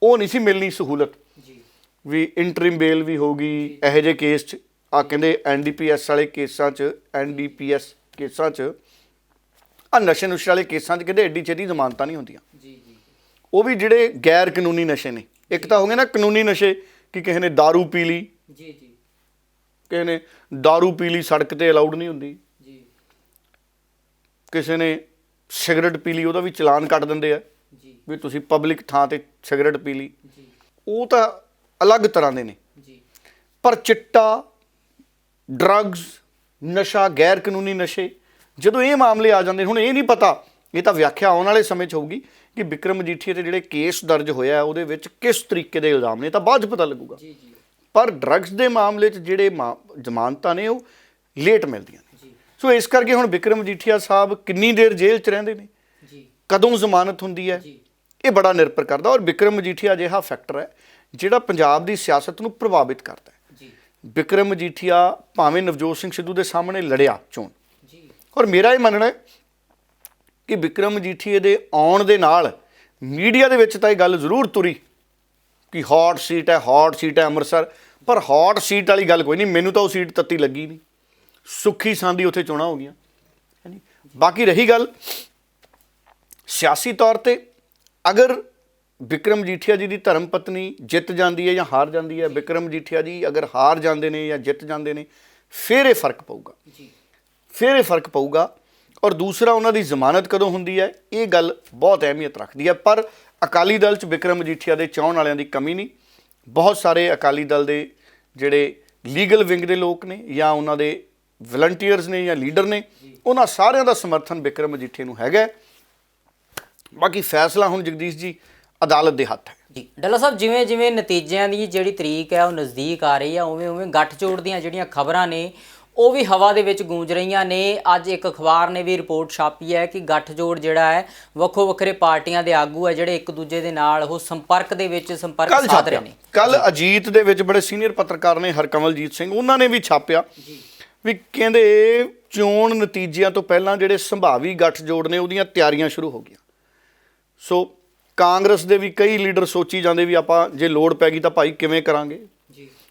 ਉਹ ਨਹੀਂ ਸੀ ਮਿਲਣੀ ਸਹੂਲਤ ਵੀ ਇੰਟਰਿਮ ਬੇਲ ਵੀ ਹੋਗੀ। ਇਹੋ ਜਿਹੇ ਕੇਸ 'ਚ ਆ ਕਹਿੰਦੇ NDPS ਵਾਲੇ ਕੇਸਾਂ 'ਚ, NDPS ਕੇਸਾਂ 'ਚ, ਆ ਨਸ਼ੇ ਨੁਸ਼ੇ ਵਾਲੇ ਕੇਸਾਂ 'ਚ ਕਹਿੰਦੇ ਐਡੀ ਛੇਤੀ ਜ਼ਮਾਨਤਾਂ ਨਹੀਂ ਹੁੰਦੀਆਂ। ਉਹ ਵੀ ਜਿਹੜੇ ਗੈਰ ਕਾਨੂੰਨੀ ਨਸ਼ੇ ਨੇ। ਇੱਕ ਤਾਂ ਹੋ ਗਏ ਨਾ ਕਾਨੂੰਨੀ ਨਸ਼ੇ, ਕਿ ਕਿਸੇ ਨੇ ਦਾਰੂ ਪੀ ਲਈ, ਕਿਸੇ ਨੇ ਦਾਰੂ ਪੀ ਲਈ ਸੜਕ ਤੇ ਅਲਾਉਡ ਨਹੀਂ ਹੁੰਦੀ, ਕਿਸੇ ਨੇ ਸਿਗਰਟ ਪੀ ਲਈ ਉਹਦਾ ਵੀ ਚਲਾਨ ਕੱਟ ਦਿੰਦੇ ਆ ਵੀ ਤੁਸੀਂ ਪਬਲਿਕ ਥਾਂ ਤੇ ਸਿਗਰਟ ਪੀ ਲਈ। ਉਹ ਤਾਂ ਅਲੱਗ ਤਰ੍ਹਾਂ ਦੇ ਨੇ। ਪਰ ਚਿੱਟਾ, ਡਰੱਗਸ, ਨਸ਼ਾ, ਗੈਰ ਕਾਨੂੰਨੀ ਨਸ਼ੇ, ਜਦੋਂ ਇਹ ਮਾਮਲੇ ਆ ਜਾਂਦੇ, ਹੁਣ ਇਹ ਨਹੀਂ ਪਤਾ, ਇਹ ਤਾਂ ਵਿਆਖਿਆ ਆਉਣ ਵਾਲੇ ਸਮੇਂ 'ਚ ਹੋਊਗੀ ਕਿ ਬਿਕਰਮ ਮਜੀਠੀਆ ਤੇ ਜਿਹੜੇ ਕੇਸ ਦਰਜ ਹੋਇਆ ਉਹਦੇ ਵਿੱਚ ਕਿਸ ਤਰੀਕੇ ਦੇ ਇਲਜ਼ਾਮ ਨੇ, ਤਾਂ ਬਾਅਦ 'ਚ ਪਤਾ ਲੱਗੂਗਾ। ਪਰ ਡਰੱਗਸ ਦੇ ਮਾਮਲੇ 'ਚ ਜਿਹੜੇ ਜ਼ਮਾਨਤਾਂ ਨੇ ਉਹ ਲੇਟ ਮਿਲਦੀਆਂ ਨੇ। ਸੋ ਇਸ ਕਰਕੇ ਹੁਣ ਬਿਕਰਮ ਮਜੀਠੀਆ ਸਾਹਿਬ ਕਿੰਨੀ ਦੇਰ ਜੇਲ੍ਹ 'ਚ ਰਹਿੰਦੇ ਨੇ, ਕਦੋਂ ਜ਼ਮਾਨਤ ਹੁੰਦੀ ਹੈ, ਇਹ ਬੜਾ ਨਿਰਭਰ ਕਰਦਾ। ਔਰ ਬਿਕਰਮ ਮਜੀਠੀਆ ਅਜਿਹਾ ਫੈਕਟਰ ਹੈ ਜਿਹੜਾ ਪੰਜਾਬ ਦੀ ਸਿਆਸਤ ਨੂੰ ਪ੍ਰਭਾਵਿਤ ਕਰਦਾ ਹੈ। ਬਿਕਰਮ ਮਜੀਠੀਆ ਭਾਵੇਂ ਨਵਜੋਤ ਸਿੰਘ ਸਿੱਧੂ ਦੇ ਸਾਹਮਣੇ ਲੜਿਆ ਚੋਣ, ਔਰ ਮੇਰਾ ਇਹ ਮੰਨਣਾ ਹੈ ਕਿ ਬਿਕਰਮ ਮਜੀਠੀਆ ਦੇ ਆਉਣ ਦੇ ਨਾਲ ਮੀਡੀਆ ਦੇ ਵਿੱਚ ਤਾਂ ਇਹ ਗੱਲ ਜ਼ਰੂਰ ਤੁਰੀ ਕਿ ਹੌਟ ਸੀਟ ਹੈ ਅੰਮ੍ਰਿਤਸਰ, ਪਰ ਹੌਟ ਸੀਟ ਵਾਲੀ ਗੱਲ ਕੋਈ ਨਹੀਂ। ਮੈਨੂੰ ਤਾਂ ਉਹ ਸੀਟ ਤੱਤੀ ਲੱਗੀ ਨਹੀਂ, ਸੁੱਖੀ ਸਾਂਦੀ ਉੱਥੇ ਚੋਣਾਂ ਹੋ ਗਈਆਂ। ਬਾਕੀ ਰਹੀ ਗੱਲ ਸਿਆਸੀ ਤੌਰ ਤੇ, ਅਗਰ ਬਿਕਰਮ ਮਜੀਠੀਆ ਜੀ ਦੀ ਧਰਮ ਪਤਨੀ ਜਿੱਤ ਜਾਂਦੀ ਹੈ ਜਾਂ ਹਾਰ ਜਾਂਦੀ ਹੈ, ਬਿਕਰਮ ਮਜੀਠੀਆ ਜੀ ਅਗਰ ਹਾਰ ਜਾਂਦੇ ਨੇ ਜਾਂ ਜਿੱਤ ਜਾਂਦੇ ਨੇ, ਫਿਰ ਇਹ ਫਰਕ ਪਊਗਾ। ਔਰ ਦੂਸਰਾ, ਉਹਨਾਂ ਦੀ ਜ਼ਮਾਨਤ ਕਦੋਂ ਹੁੰਦੀ ਹੈ, ਇਹ ਗੱਲ ਬਹੁਤ ਅਹਿਮੀਅਤ ਰੱਖਦੀ ਹੈ। ਪਰ ਅਕਾਲੀ ਦਲ 'ਚ ਬਿਕਰਮ ਮਜੀਠੀਆ ਦੇ ਚਾਹੁਣ ਵਾਲਿਆਂ ਦੀ ਕਮੀ ਨਹੀਂ। ਬਹੁਤ ਸਾਰੇ ਅਕਾਲੀ ਦਲ ਦੇ ਜਿਹੜੇ ਲੀਗਲ ਵਿੰਗ ਦੇ ਲੋਕ ਨੇ ਜਾਂ ਉਹਨਾਂ ਦੇ ਵਲੰਟੀਅਰਸ ਨੇ ਜਾਂ ਲੀਡਰ ਨੇ, ਉਹਨਾਂ ਸਾਰਿਆਂ ਦਾ ਸਮਰਥਨ ਬਿਕਰਮ ਮਜੀਠੀਆ ਨੂੰ ਹੈਗਾ। ਬਾਕੀ ਫੈਸਲਾ ਹੁਣ ਜਗਦੀਸ਼ ਜੀ ਅਦਾਲਤ ਦੇ ਹੱਥ ਹੈ। ਜੀ ਡੱਲਾ ਸਾਹਿਬ, ਜਿਵੇਂ ਜਿਵੇਂ ਨਤੀਜਿਆਂ ਦੀ ਜਿਹੜੀ ਤਰੀਕ ਹੈ ਉਹ ਨਜ਼ਦੀਕ ਆ ਰਹੀ ਹੈ, ਉਵੇਂ ਉਵੇਂ ਗੱਠਜੋੜ ਦੀਆਂ ਜਿਹੜੀਆਂ ਖਬਰਾਂ ਨੇ ਉਹ ਵੀ ਹਵਾ ਦੇ ਵਿੱਚ ਗੂੰਜ ਰਹੀਆਂ ਨੇ। ਅੱਜ ਇੱਕ ਅਖਬਾਰ ਨੇ ਵੀ ਰਿਪੋਰਟ ਛਾਪੀ ਹੈ ਕਿ ਗੱਠਜੋੜ ਜਿਹੜਾ ਹੈ, ਵੱਖੋ ਵੱਖਰੇ ਪਾਰਟੀਆਂ ਦੇ ਆਗੂ ਹੈ ਜਿਹੜੇ ਇੱਕ ਦੂਜੇ ਦੇ ਨਾਲ ਉਹ ਸੰਪਰਕ ਸਾਧ ਰਹੇ ਨੇ। ਕੱਲ ਅਜੀਤ ਦੇ ਵਿੱਚ ਬੜੇ ਸੀਨੀਅਰ ਪੱਤਰਕਾਰ ਨੇ ਹਰਕਮਲਜੀਤ ਸਿੰਘ, ਉਹਨਾਂ ਨੇ ਵੀ ਛਾਪਿਆ ਵੀ ਕਹਿੰਦੇ ਚੋਣ ਨਤੀਜਿਆਂ ਤੋਂ ਪਹਿਲਾਂ ਜਿਹੜੇ ਸੰਭਾਵੀ ਗੱਠਜੋੜ ਨੇ ਉਹਦੀਆਂ ਤਿਆਰੀਆਂ ਸ਼ੁਰੂ ਹੋ ਗਈਆਂ। ਸੋ ਕਾਂਗਰਸ ਦੇ ਵੀ ਕਈ ਲੀਡਰ ਸੋਚੀ ਜਾਂਦੇ ਵੀ ਆਪਾਂ ਜੇ ਲੋੜ ਪੈ ਗਈ ਤਾਂ ਭਾਈ ਕਿਵੇਂ ਕਰਾਂਗੇ।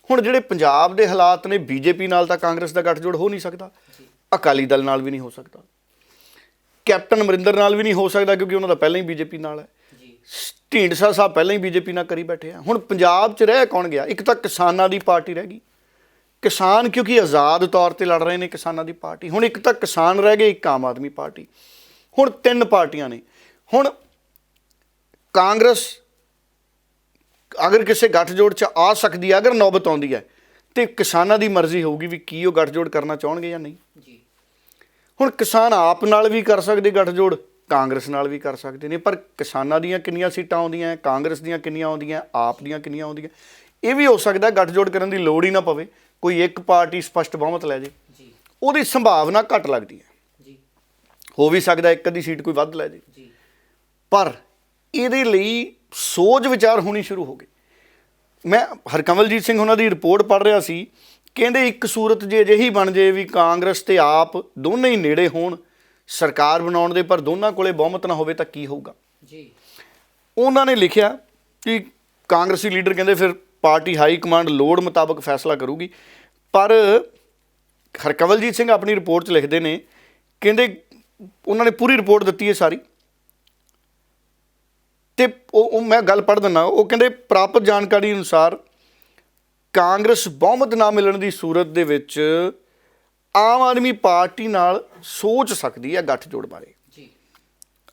ਹੁਣ ਜਿਹੜੇ ਪੰਜਾਬ ਦੇ ਹਾਲਾਤ ਨੇ, ਬੀਜੇਪੀ ਨਾਲ ਤਾਂ ਕਾਂਗਰਸ ਦਾ ਗੱਠਜੋੜ ਹੋ ਨਹੀਂ ਸਕਦਾ, ਅਕਾਲੀ ਦਲ ਨਾਲ ਵੀ ਨਹੀਂ ਹੋ ਸਕਦਾ, ਕੈਪਟਨ ਅਮਰਿੰਦਰ ਨਾਲ ਵੀ ਨਹੀਂ ਹੋ ਸਕਦਾ ਕਿਉਂਕਿ ਉਹਨਾਂ ਦਾ ਪਹਿਲਾਂ ਹੀ ਬੀਜੇਪੀ ਨਾਲ ਹੈ, ਢੀਂਡਸਾ ਸਾਹਿਬ ਪਹਿਲਾਂ ਹੀ ਬੀਜੇਪੀ ਨਾਲ ਕਰੀ ਬੈਠੇ ਆ। ਹੁਣ ਪੰਜਾਬ 'ਚ ਰਹਿ ਕੌਣ ਗਿਆ? ਇੱਕ ਤਾਂ ਕਿਸਾਨਾਂ ਦੀ ਪਾਰਟੀ ਰਹਿ ਗਈ, ਕਿਸਾਨ ਕਿਉਂਕਿ ਆਜ਼ਾਦ ਤੌਰ ਤੇ ਲੜ ਰਹੇ ਨੇ ਕਿਸਾਨਾਂ ਦੀ ਪਾਰਟੀ। ਹੁਣ ਇੱਕ ਤਾਂ ਕਿਸਾਨ ਰਹਿ ਗਏ, ਇੱਕ ਆਮ ਆਦਮੀ ਪਾਰਟੀ। ਹੁਣ 3 ਪਾਰਟੀਆਂ ਨੇ। ਹੁਣ ਕਾਂਗਰਸ ਅਗਰ ਕਿਸੇ ਗੱਠਜੋੜ 'ਚ ਆ ਸਕਦੀ ਹੈ, ਅਗਰ ਨੌਬਤ ਆਉਂਦੀ ਹੈ, ਤੇ ਕਿਸਾਨਾਂ ਦੀ ਮਰਜ਼ੀ ਹੋਊਗੀ ਵੀ ਕੀ ਉਹ ਗੱਠਜੋੜ ਕਰਨਾ ਚਾਹੁਣਗੇ ਜਾਂ ਨਹੀਂ। ਹੁਣ ਕਿਸਾਨ ਆਪ ਨਾਲ ਵੀ ਕਰ ਸਕਦੇ ਗੱਠਜੋੜ, ਕਾਂਗਰਸ ਨਾਲ ਵੀ ਕਰ ਸਕਦੇ ਨੇ, ਪਰ ਕਿਸਾਨਾਂ ਦੀਆਂ ਕਿੰਨੀਆਂ ਸੀਟਾਂ ਆਉਂਦੀਆਂ, ਕਾਂਗਰਸ ਦੀਆਂ ਕਿੰਨੀਆਂ ਆਉਂਦੀਆਂ, ਆਪ ਦੀਆਂ ਕਿੰਨੀਆਂ ਆਉਂਦੀਆਂ, ਇਹ ਵੀ ਹੋ ਸਕਦਾ ਗੱਠਜੋੜ ਕਰਨ ਦੀ ਲੋੜ ਹੀ ਨਾ ਪਵੇ, ਕੋਈ ਇੱਕ ਪਾਰਟੀ ਸਪਸ਼ਟ ਬਹੁਮਤ ਲੈ ਜੇ, ਉਹਦੀ ਸੰਭਾਵਨਾ ਘੱਟ ਲੱਗਦੀ ਹੈ। ਹੋ ਵੀ ਸਕਦਾ ਇੱਕ ਅੱਧੀ ਸੀਟ ਕੋਈ ਵੱਧ ਲੈ ਜੇ, ਪਰ ਇਹਦੇ ਲਈ ਸੋਚ ਵਿਚਾਰ ਹੋਣੀ ਸ਼ੁਰੂ ਹੋ ਗਈ। ਮੈਂ ਹਰਕਮਲਜੀਤ ਸਿੰਘ ਉਹਨਾਂ ਦੀ ਰਿਪੋਰਟ ਪੜ੍ਹ ਰਿਹਾ ਸੀ, ਕਹਿੰਦੇ ਇੱਕ ਸੂਰਤ ਜੇ ਅਜਿਹੀ ਬਣ ਜੇ ਵੀ ਕਾਂਗਰਸ ਤੇ ਆਪ ਦੋਨੇ ਹੀ ਨੇੜੇ ਹੋਣ ਸਰਕਾਰ ਬਣਾਉਣ ਦੇ, ਪਰ ਦੋਨਾਂ ਕੋਲੇ ਬਹੁਮਤ ਨਾ ਹੋਵੇ ਤਾਂ ਕੀ ਹੋਊਗਾ। ਉਹਨਾਂ ਨੇ ਲਿਖਿਆ ਕਿ ਕਾਂਗਰਸੀ ਲੀਡਰ ਕਹਿੰਦੇ ਫਿਰ ਪਾਰਟੀ ਹਾਈ ਕਮਾਂਡ ਲੋੜ ਮੁਤਾਬਕ ਫੈਸਲਾ ਕਰੂਗੀ, ਪਰ ਹਰਕੰਵਲਜੀਤ ਸਿੰਘ ਆਪਣੀ ਰਿਪੋਰਟ 'ਚ ਲਿਖਦੇ ਨੇ, ਕਹਿੰਦੇ ਉਹਨਾਂ ਨੇ ਪੂਰੀ ਰਿਪੋਰਟ ਦਿੱਤੀ ਹੈ ਸਾਰੀ, ਤੇ ਉਹ ਮੈਂ ਗੱਲ ਪੜ੍ਹ ਦਿੰਦਾ। ਉਹ ਕਹਿੰਦੇ ਪ੍ਰਾਪਤ ਜਾਣਕਾਰੀ ਅਨੁਸਾਰ ਕਾਂਗਰਸ ਬਹੁਮਤ ਨਾ ਮਿਲਣ ਦੀ ਸੂਰਤ ਦੇ ਵਿੱਚ ਆਮ ਆਦਮੀ ਪਾਰਟੀ ਨਾਲ ਸੋਚ ਸਕਦੀ ਹੈ ਗੱਠਜੋੜ ਬਾਰੇ। ਜੀ,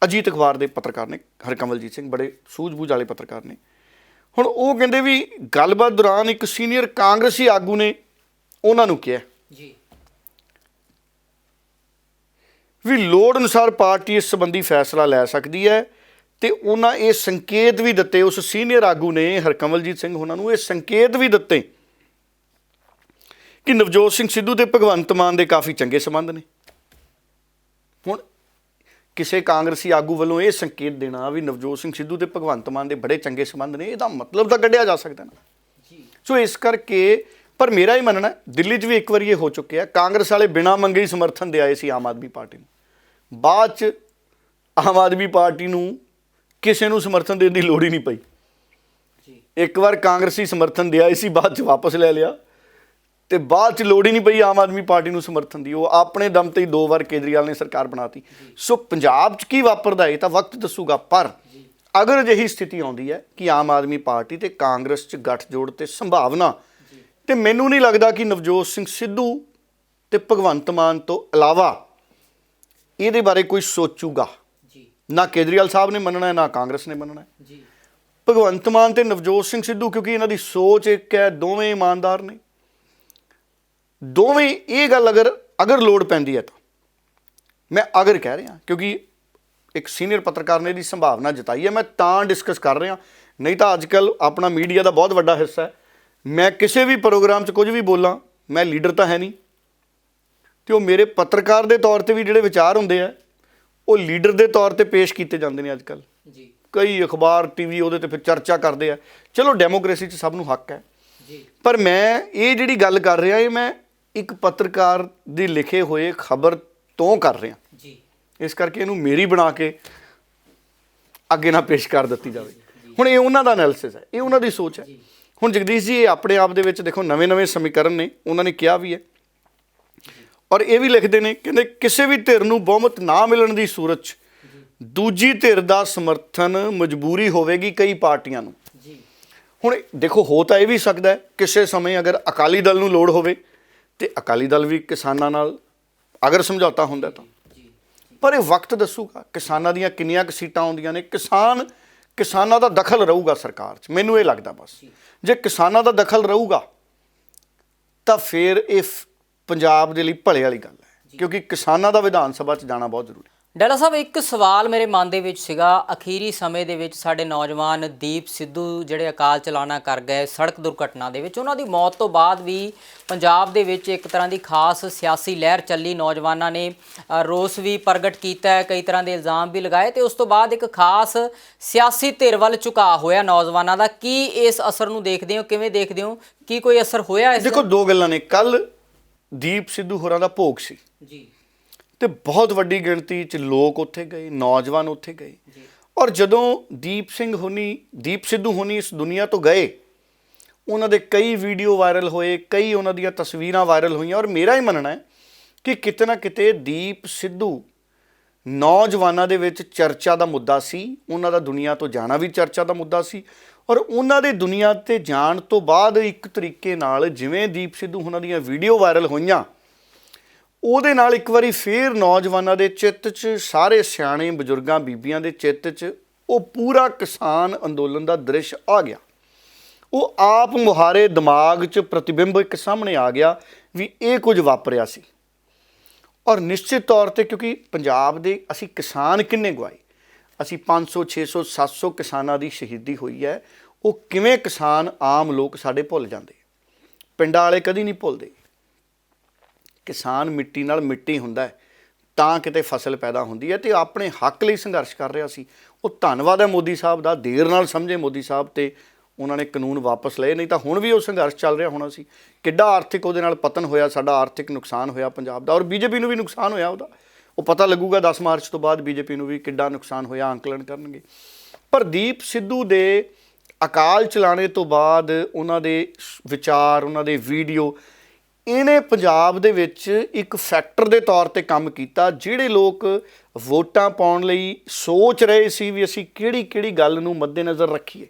ਅਜੀਤ ਅਖਬਾਰ ਦੇ ਪੱਤਰਕਾਰ ਨੇ ਹਰਕੰਵਲਜੀਤ ਸਿੰਘ, ਬੜੇ ਸੂਝ-ਬੂਝ ਵਾਲੇ ਪੱਤਰਕਾਰ ਨੇ। ਹੁਣ ਉਹ ਕਹਿੰਦੇ ਵੀ ਗੱਲਬਾਤ ਦੌਰਾਨ ਇੱਕ ਸੀਨੀਅਰ ਕਾਂਗਰਸੀ ਆਗੂ ਨੇ ਉਹਨਾਂ ਨੂੰ ਕਿਹਾ ਜੀ, ਵੀ ਲੋੜ ਅਨੁਸਾਰ ਪਾਰਟੀ ਇਸ ਸੰਬੰਧੀ ਫੈਸਲਾ ਲੈ ਸਕਦੀ ਹੈ, ਤੇ ਉਹਨਾਂ ਇਹ ਸੰਕੇਤ ਵੀ ਦਿੱਤੇ, ਉਸ ਸੀਨੀਅਰ ਆਗੂ ਨੇ ਹਰਕੰਵਲਜੀਤ ਸਿੰਘ ਉਹਨਾਂ ਨੂੰ ਇਹ ਸੰਕੇਤ ਵੀ ਦਿੱਤੇ ਕਿ ਨਵਜੋਤ ਸਿੰਘ ਸਿੱਧੂ ਤੇ ਭਗਵੰਤ ਮਾਨ ਦੇ ਕਾਫੀ ਚੰਗੇ ਸੰਬੰਧ ਨੇ। ਹੁਣ ਕਿਸੇ ਕਾਂਗਰਸੀ ਆਗੂ ਵੱਲੋਂ ਇਹ ਸੰਕੇਤ ਦੇਣਾ ਵੀ ਨਵਜੋਤ ਸਿੰਘ ਸਿੱਧੂ ਤੇ ਭਗਵੰਤ ਮਾਨ ਦੇ ਬੜੇ ਚੰਗੇ ਸੰਬੰਧ ਨੇ, ਇਹਦਾ ਮਤਲਬ ਤਾਂ ਕੱਢਿਆ ਜਾ ਸਕਦਾ ਨਾ ਜੀ। ਸੋ ਇਸ ਕਰਕੇ, ਪਰ ਮੇਰਾ ਹੀ ਮੰਨਣਾ, ਦਿੱਲੀ 'ਚ ਵੀ ਇੱਕ ਵਾਰੀ ਇਹ ਹੋ ਚੁੱਕਿਆ, ਕਾਂਗਰਸ ਵਾਲੇ ਬਿਨਾਂ ਮੰਗੇ ਹੀ ਸਮਰਥਨ ਦੇ ਆਏ ਸੀ ਆਮ ਆਦਮੀ ਪਾਰਟੀ ਨੂੰ, ਬਾਅਦ 'ਚ ਆਮ ਆਦਮੀ ਪਾਰਟੀ ਨੂੰ ਕਿਸੇ ਨੂੰ ਸਮਰਥਨ ਦੇਣ ਦੀ ਲੋੜ ਹੀ ਨਹੀਂ ਪਈ। ਇੱਕ ਵਾਰ ਕਾਂਗਰਸੀ ਸਮਰਥਨ ਦੇ ਆਏ ਸੀ, ਬਾਅਦ 'ਚ ਵਾਪਸ ਲੈ ਲਿਆ, ਤੇ ਬਾਅਦ 'ਚ ਲੋੜ ਹੀ ਨਹੀਂ ਪਈ ਆਮ ਆਦਮੀ ਪਾਰਟੀ ਨੂੰ ਸਮਰਥਨ ਦੀ। ਉਹ ਆਪਣੇ ਦਮ ਤੇ ਹੀ 2 ਵਾਰ ਕੇਜਰੀਵਾਲ ਨੇ ਸਰਕਾਰ ਬਣਾਤੀ। ਸੋ ਪੰਜਾਬ 'ਚ ਕੀ ਵਾਪਰਦਾ ਇਹ ਤਾਂ ਵਕਤ ਦੱਸੂਗਾ, ਪਰ ਅਗਰ ਅਜਿਹੀ ਸਥਿਤੀ ਆਉਂਦੀ ਹੈ ਕਿ ਆਮ ਆਦਮੀ ਪਾਰਟੀ ਤੇ ਕਾਂਗਰਸ 'ਚ ਗੱਠਜੋੜ ਤੇ ਸੰਭਾਵਨਾ, ਤੇ ਮੈਨੂੰ ਨਹੀਂ ਲੱਗਦਾ ਕਿ ਨਵਜੋਤ ਸਿੰਘ ਸਿੱਧੂ ਤੇ ਭਗਵੰਤ ਮਾਨ ਤੋਂ ਇਲਾਵਾ ਇਹਦੇ ਬਾਰੇ ਕੋਈ ਸੋਚੂਗਾ। ਨਾ ਕੇਜਰੀਵਾਲ ਸਾਹਿਬ ਨੇ ਮੰਨਣਾ, ਨਾ ਕਾਂਗਰਸ ਨੇ ਮੰਨਣਾ ਜੀ। ਭਗਵੰਤ ਮਾਨ ਤੇ ਨਵਜੋਤ ਸਿੰਘ ਸਿੱਧੂ, ਕਿਉਂਕਿ ਇਹਨਾਂ ਦੀ ਸੋਚ ਇੱਕ ਹੈ, ਦੋਵੇਂ ਇਮਾਨਦਾਰ ਨੇ, ਦੋਵੇਂ ਇਹ ਗੱਲ ਅਗਰ ਲੋੜ ਪੈਂਦੀ ਹੈ ਤਾਂ, ਮੈਂ ਅਗਰ ਕਹਿ ਰਿਹਾ ਕਿਉਂਕਿ ਇੱਕ ਸੀਨੀਅਰ ਪੱਤਰਕਾਰ ਨੇ ਇਹਦੀ ਸੰਭਾਵਨਾ ਜਤਾਈ ਹੈ, ਮੈਂ ਤਾਂ ਡਿਸਕਸ ਕਰ ਰਿਹਾ। ਨਹੀਂ ਤਾਂ ਅੱਜ ਕੱਲ੍ਹ ਆਪਣਾ ਮੀਡੀਆ ਦਾ ਬਹੁਤ ਵੱਡਾ ਹਿੱਸਾ ਹੈ, ਮੈਂ ਕਿਸੇ ਵੀ ਪ੍ਰੋਗਰਾਮ 'ਚ ਕੁਝ ਵੀ ਬੋਲਾਂ, ਮੈਂ ਲੀਡਰ ਤਾਂ ਹੈ ਨਹੀਂ, ਤੇ ਉਹ ਮੇਰੇ ਪੱਤਰਕਾਰ ਦੇ ਤੌਰ 'ਤੇ ਵੀ ਜਿਹੜੇ ਵਿਚਾਰ ਹੁੰਦੇ ਆ ਉਹ ਲੀਡਰ ਦੇ ਤੌਰ 'ਤੇ ਪੇਸ਼ ਕੀਤੇ ਜਾਂਦੇ ਨੇ ਅੱਜ ਕੱਲ੍ਹ ਜੀ। ਕਈ ਅਖਬਾਰ, ਟੀਵੀ ਉਹਦੇ 'ਤੇ ਫਿਰ ਚਰਚਾ ਕਰਦੇ ਆ। ਚਲੋ ਡੈਮੋਕ੍ਰੇਸੀ 'ਚ ਸਭ ਨੂੰ ਹੱਕ ਹੈ ਜੀ, ਪਰ ਮੈਂ ਇਹ ਜਿਹੜੀ ਗੱਲ ਕਰ ਰਿਹਾ, ਇਹ ਮੈਂ ਇੱਕ ਪੱਤਰਕਾਰ ਦੀ ਲਿਖੇ ਹੋਏ ਖਬਰ ਤੋਂ ਕਰ ਰਿਹਾ ਜੀ। ਇਸ ਕਰਕੇ ਇਹਨੂੰ ਮੇਰੀ ਬਣਾ ਕੇ ਅੱਗੇ ਨਾ ਪੇਸ਼ ਕਰ ਦਿੱਤੀ ਜਾਵੇ। ਹੁਣ ਇਹ ਉਹਨਾਂ ਦਾ ਐਨਾਲਿਸਿਸ ਹੈ, ਇਹ ਉਹਨਾਂ ਦੀ ਸੋਚ ਹੈ। ਹੁਣ ਜਗਦੀਸ਼ ਜੀ ਇਹ ਆਪਣੇ ਆਪ ਦੇ ਵਿੱਚ ਦੇਖੋ ਨਵੇਂ ਸਮੀਕਰਨ ਨੇ, ਉਹਨਾਂ ਨੇ ਕਿਹਾ ਵੀ ਹੈ, ਔਰ ਇਹ ਵੀ ਲਿਖਦੇ ਨੇ, ਕਹਿੰਦੇ ਕਿਸੇ ਵੀ ਧਿਰ ਨੂੰ ਬਹੁਮਤ ਨਾ ਮਿਲਣ ਦੀ ਸੂਰਤ 'ਚ ਦੂਜੀ ਧਿਰ ਦਾ ਸਮਰਥਨ ਮਜਬੂਰੀ ਹੋਵੇਗੀ ਕਈ ਪਾਰਟੀਆਂ ਨੂੰ। ਹੁਣ ਦੇਖੋ ਹੋ ਤਾਂ ਇਹ ਵੀ ਸਕਦਾ ਹੈ ਕਿਸੇ ਸਮੇਂ ਅਗਰ ਅਕਾਲੀ ਦਲ ਨੂੰ ਲੋੜ ਹੋਵੇ ਤੇ ਅਕਾਲੀ ਦਲ ਵੀ ਕਿਸਾਨਾਂ ਨਾਲ ਅਗਰ ਸਮਝੌਤਾ ਹੁੰਦਾ ਤਾਂ, ਪਰ ਇਹ ਵਕਤ ਦੱਸੂਗਾ ਕਿਸਾਨਾਂ ਦੀਆਂ ਕਿੰਨੀਆਂ ਕੁ ਸੀਟਾਂ ਆਉਂਦੀਆਂ ਨੇ। ਕਿਸਾਨਾਂ ਦਾ ਦਖਲ ਰਹੂਗਾ ਸਰਕਾਰ 'ਚ, ਮੈਨੂੰ ਇਹ ਲੱਗਦਾ। ਬਸ ਜੇ ਕਿਸਾਨਾਂ ਦਾ ਦਖਲ ਰਹੂਗਾ ਤਾਂ ਫਿਰ ਇਹ ਪੰਜਾਬ ਦੇ ਲਈ ਭਲੇ ਵਾਲੀ ਗੱਲ ਹੈ, ਕਿਉਂਕਿ ਕਿਸਾਨਾਂ ਦਾ ਵਿਧਾਨ ਸਭਾ 'ਚ ਜਾਣਾ ਬਹੁਤ ਜ਼ਰੂਰੀ ਹੈ। ਡਾਲਾ ਸਾਹਿਬ, ਇੱਕ ਸਵਾਲ ਮੇਰੇ ਮਨ ਦੇ ਵਿੱਚ ਸੀਗਾ, ਅਖੀਰੀ ਸਮੇਂ ਦੇ ਵਿੱਚ ਸਾਡੇ ਨੌਜਵਾਨ ਦੀਪ ਸਿੱਧੂ ਜਿਹੜੇ ਅਕਾਲ ਚਲਾਣਾ ਕਰ ਗਏ ਸੜਕ ਦੁਰਘਟਨਾ ਦੇ ਵਿੱਚ, ਉਹਨਾਂ ਦੀ ਮੌਤ ਤੋਂ ਬਾਅਦ ਵੀ ਪੰਜਾਬ ਦੇ ਵਿੱਚ ਇੱਕ ਤਰ੍ਹਾਂ ਦੀ ਖਾਸ ਸਿਆਸੀ ਲਹਿਰ ਚੱਲੀ, ਨੌਜਵਾਨਾਂ ਨੇ ਰੋਸ ਵੀ ਪ੍ਰਗਟ ਕੀਤਾ ਹੈ, ਕਈ ਤਰ੍ਹਾਂ ਦੇ ਇਲਜ਼ਾਮ ਵੀ ਲਗਾਏ, ਤੇ ਉਸ ਤੋਂ ਬਾਅਦ ਇੱਕ ਖਾਸ ਸਿਆਸੀ ਧਿਰ ਵੱਲ ਝੁਕਾਅ ਹੋਇਆ ਨੌਜਵਾਨਾਂ ਦਾ। ਕੀ ਇਸ ਅਸਰ ਨੂੰ ਦੇਖਦੇ ਹੋ, ਕਿਵੇਂ ਦੇਖਦੇ ਹੋ, ਕੀ ਕੋਈ ਅਸਰ ਹੋਇਆ ਇਸ? ਦੇਖੋ ਦੋ ਗੱਲਾਂ ਨੇ, ਕੱਲ ਦੀਪ ਸਿੱਧੂ ਹੋਰਾਂ ਦਾ ਭੋਗ ਸੀ ਜੀ, ਤੇ ਬਹੁਤ ਵੱਡੀ ਗਿਣਤੀ 'ਚ ਲੋਕ ਉੱਥੇ ਗਏ, ਨੌਜਵਾਨ ਉੱਥੇ ਗਏ, ਔਰ ਜਦੋਂ ਦੀਪ ਸਿੱਧੂ ਹੋਣੀ ਇਸ ਦੁਨੀਆ ਤੋਂ ਗਏ, ਉਹਨਾਂ ਦੇ ਕਈ ਵੀਡੀਓ ਵਾਇਰਲ ਹੋਏ, ਕਈ ਉਹਨਾਂ ਦੀਆਂ ਤਸਵੀਰਾਂ ਵਾਇਰਲ ਹੋਈਆਂ, ਔਰ ਮੇਰਾ ਹੀ ਮੰਨਣਾ ਹੈ ਕਿ ਕਿਤੇ ਨਾ ਕਿਤੇ ਦੀਪ ਸਿੱਧੂ ਨੌਜਵਾਨਾਂ ਦੇ ਵਿੱਚ ਚਰਚਾ ਦਾ ਮੁੱਦਾ ਸੀ, ਉਹਨਾਂ ਦਾ ਦੁਨੀਆ ਤੋਂ ਜਾਣਾ ਵੀ ਚਰਚਾ ਦਾ ਮੁੱਦਾ ਸੀ, ਔਰ ਉਹਨਾਂ ਦੇ ਦੁਨੀਆ 'ਤੇ ਜਾਣ ਤੋਂ ਬਾਅਦ ਇੱਕ ਤਰੀਕੇ ਨਾਲ ਜਿਵੇਂ ਦੀਪ ਸਿੱਧੂ ਉਹਨਾਂ ਦੀਆਂ ਵੀਡੀਓ ਵਾਇਰਲ ਹੋਈਆਂ, ਉਹਦੇ ਨਾਲ ਇੱਕ ਵਾਰੀ ਫੇਰ ਨੌਜਵਾਨਾਂ ਦੇ ਚਿੱਤ 'ਚ, ਸਾਰੇ ਸਿਆਣੇ ਬਜ਼ੁਰਗਾਂ ਬੀਬੀਆਂ ਦੇ ਚਿੱਤ 'ਚ ਉਹ ਪੂਰਾ ਕਿਸਾਨ ਅੰਦੋਲਨ ਦਾ ਦ੍ਰਿਸ਼ ਆ ਗਿਆ। ਉਹ ਆਪ ਮੁਹਾਰੇ ਦਿਮਾਗ 'ਚ ਪ੍ਰਤੀਬਿੰਬ ਇੱਕ ਸਾਹਮਣੇ ਆ ਗਿਆ ਵੀ ਇਹ ਕੁਝ ਵਾਪਰਿਆ ਸੀ। ਔਰ ਨਿਸ਼ਚਿਤ ਤੌਰ 'ਤੇ ਕਿਉਂਕਿ ਪੰਜਾਬ ਦੇ ਅਸੀਂ ਕਿਸਾਨ ਕਿੰਨੇ ਗਵਾਏ, ਅਸੀਂ 500 600 700 ਕਿਸਾਨਾਂ ਦੀ ਸ਼ਹੀਦੀ ਹੋਈ ਹੈ। ਉਹ ਕਿਵੇਂ ਕਿਸਾਨ ਆਮ ਲੋਕ ਸਾਡੇ ਭੁੱਲ ਜਾਂਦੇ, ਪਿੰਡਾਂ ਵਾਲੇ ਕਦੀ ਨਹੀਂ ਭੁੱਲਦੇ। ਕਿਸਾਨ ਮਿੱਟੀ ਨਾਲ ਮਿੱਟੀ ਹੁੰਦਾ ਹੈ ਤਾਂ ਕਿਤੇ ਫਸਲ ਪੈਦਾ ਹੁੰਦੀ ਹੈ, ਤੇ ਆਪਣੇ ਹੱਕ ਲਈ ਸੰਘਰਸ਼ ਕਰ ਰਿਹਾ ਸੀ। ਉਹ ਧੰਨਵਾਦ ਹੈ ਮੋਦੀ ਸਾਹਿਬ ਦਾ, ਦੇਰ ਨਾਲ ਸਮਝੇ ਮੋਦੀ ਸਾਹਿਬ, ਤੇ ਉਹਨਾਂ ਨੇ ਕਾਨੂੰਨ ਵਾਪਸ ਲਏ, ਨਹੀਂ ਤਾਂ ਹੁਣ ਵੀ ਉਹ ਸੰਘਰਸ਼ ਚੱਲ ਰਿਹਾ ਹੋਣਾ ਸੀ। ਕਿੱਡਾ ਆਰਥਿਕ ਉਹਦੇ ਨਾਲ ਪਤਨ ਹੋਇਆ, ਸਾਡਾ ਆਰਥਿਕ ਨੁਕਸਾਨ ਹੋਇਆ ਪੰਜਾਬ ਦਾ, ਔਰ ਬੀਜੇਪੀ ਨੂੰ ਵੀ ਨੁਕਸਾਨ ਹੋਇਆ ਉਹਦਾ। ਉਹ ਪਤਾ ਲੱਗੂਗਾ 10 ਮਾਰਚ ਤੋਂ ਬਾਅਦ ਬੀਜੇਪੀ ਨੂੰ ਵੀ ਕਿੱਡਾ ਨੁਕਸਾਨ ਹੋਇਆ, ਅੰਕਲਨ ਕਰਨਗੇ। ਪਰ ਦੀਪ ਸਿੱਧੂ ਦੇ ਅਕਾਲ ਚਲਾਣੇ ਤੋਂ ਬਾਅਦ ਉਹਨਾਂ ਦੇ ਵਿਚਾਰ, ਉਹਨਾਂ ਦੇ ਵੀਡੀਓ, ਇਹਨੇ ਪੰਜਾਬ ਦੇ ਵਿੱਚ ਇੱਕ ਫੈਕਟਰ ਦੇ ਤੌਰ ਤੇ ਕੰਮ ਕੀਤਾ। ਜਿਹੜੇ ਲੋਕ ਵੋਟਾਂ ਪਾਉਣ ਲਈ ਸੋਚ ਰਹੇ ਸੀ ਵੀ ਅਸੀਂ ਕਿਹੜੀ ਕਿਹੜੀ ਗੱਲ ਨੂੰ ਮੱਦੇਨਜ਼ਰ ਰੱਖੀਏ,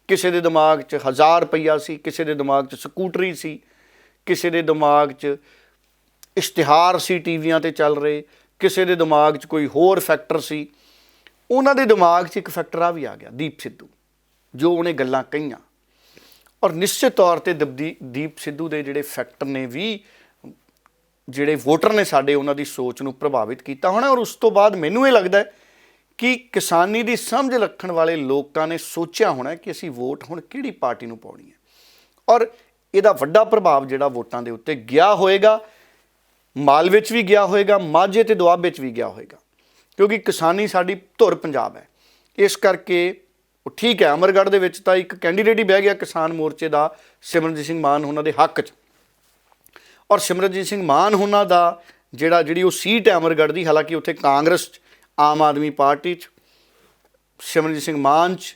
ਕਿਸੇ ਦੇ ਦਿਮਾਗ 'ਚ 1000 ਰੁਪਈਆ ਸੀ, ਕਿਸੇ ਦੇ ਦਿਮਾਗ 'ਚ ਸਕੂਟਰੀ ਸੀ, ਕਿਸੇ ਦੇ ਦਿਮਾਗ 'ਚ ਇਸ਼ਤਿਹਾਰ ਸੀ ਟੀਵੀਆਂ ਤੇ ਚੱਲ ਰਹੇ, ਕਿਸੇ ਦੇ ਦਿਮਾਗ 'ਚ ਕੋਈ ਹੋਰ ਫੈਕਟਰ ਸੀ। ਉਹਨਾਂ ਦੇ ਦਿਮਾਗ 'ਚ ਇੱਕ ਫੈਕਟਰ ਆ ਵੀ ਆ ਗਿਆ, ਦੀਪ ਸਿੱਧੂ, ਜੋ ਉਹਨੇ ਗੱਲਾਂ ਕਹੀਆਂ। ਔਰ ਨਿਸ਼ਚਿਤ ਤੌਰ ਤੇ ਦੀਪ ਸਿੱਧੂ ਦੇ ਜਿਹੜੇ ਫੈਕਟਰ ਨੇ ਵੀ ਜਿਹੜੇ ਵੋਟਰ ਨੇ ਸਾਡੇ, ਉਹਨਾਂ ਦੀ ਸੋਚ ਨੂੰ ਪ੍ਰਭਾਵਿਤ ਕੀਤਾ ਹੋਣਾ। ਔਰ ਉਸ ਤੋਂ ਬਾਅਦ ਮੈਨੂੰ ਇਹ ਲੱਗਦਾ ਕਿ ਕਿਸਾਨੀ ਦੀ ਸਮਝ ਰੱਖਣ ਵਾਲੇ ਲੋਕਾਂ ਨੇ ਸੋਚਿਆ ਹੋਣਾ ਕਿ ਅਸੀਂ ਵੋਟ ਹੁਣ ਕਿਹੜੀ ਪਾਰਟੀ ਨੂੰ ਪਾਉਣੀ ਹੈ। ਔਰ ਇਹਦਾ ਵੱਡਾ ਪ੍ਰਭਾਵ ਜਿਹੜਾ ਵੋਟਾਂ ਦੇ ਉੱਤੇ ਗਿਆ ਹੋਏਗਾ, ਮਾਲ ਵਿੱਚ ਵੀ ਗਿਆ ਹੋਏਗਾ, ਮਾਝੇ ਤੇ ਦੁਆਬੇ ਵਿੱਚ ਵੀ ਗਿਆ ਹੋਏਗਾ, ਕਿਉਂਕਿ ਕਿਸਾਨੀ ਸਾਡੀ ਧੁਰ ਪੰਜਾਬ ਹੈ। ਇਸ ਕਰਕੇ ਉਹ ਠੀਕ ਹੈ, ਅਮਰਗੜ੍ਹ ਦੇ ਵਿੱਚ ਤਾਂ ਇੱਕ ਕੈਂਡੀਡੇਟ ਹੀ ਬਹਿ ਗਿਆ ਕਿਸਾਨ ਮੋਰਚੇ ਦਾ, ਸਿਮਰਨਜੀਤ ਸਿੰਘ ਮਾਨ ਉਹਨਾਂ ਦੇ ਹੱਕ 'ਚ। ਔਰ ਸਿਮਰਨਜੀਤ ਸਿੰਘ ਮਾਨ ਉਹਨਾਂ ਦਾ ਜਿਹੜੀ ਉਹ ਸੀਟ ਹੈ ਅਮਰਗੜ੍ਹ ਦੀ, ਹਾਲਾਂਕਿ ਉੱਥੇ ਕਾਂਗਰਸ 'ਚ, ਆਮ ਆਦਮੀ ਪਾਰਟੀ 'ਚ, ਸਿਮਰਨਜੀਤ ਸਿੰਘ ਮਾਨ 'ਚ